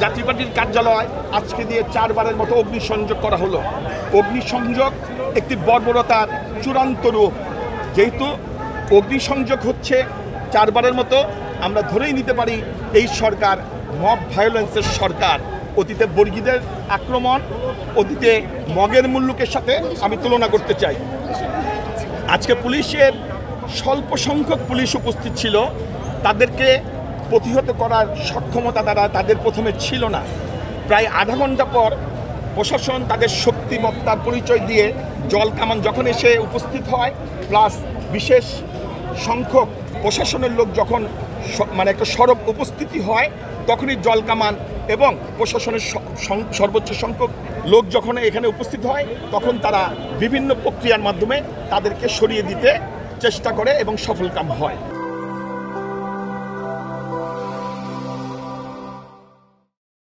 জাতীয় পার্টির কার্যালয় আজকে দিয়ে 4 বারের মতো অগ্নিসংযোগ করা হলো। অগ্নিসংযোগ একটি বর্বরতার চূড়ান্ত রূপ। যেহেতু অগ্নিসংযোগ হচ্ছে 4 বারের মতো, আমরা ধরেই নিতে পারি এই সরকার মব ভায়োলেন্সের সরকার। অতীতে বর্গীদের আক্রমণ, অতীতে মগের মুল্লুকের সাথে আমি তুলনা করতে চাই। আজকে পুলিশের স্বল্প সংখ্যক পুলিশ উপস্থিত ছিল, তাদেরকে প্রতিহত করার সক্ষমতা তাদের প্রথমে ছিল না। প্রায় আধা ঘন্টা পর প্রশাসন তাদের শক্তিমত্তার পরিচয় দিয়ে জল কামান যখন এসে উপস্থিত হয়, প্লাস বিশেষ সংখ্যক প্রশাসনের লোক যখন একটা সরব উপস্থিতি হয়, তখনই জল কামান এবং প্রশাসনের সর্বোচ্চ সংখ্যক লোক যখন এখানে উপস্থিত হয়, তখন তারা বিভিন্ন প্রক্রিয়ার মাধ্যমে তাদেরকে সরিয়ে দিতে চেষ্টা করে এবং সফলকাম হয়।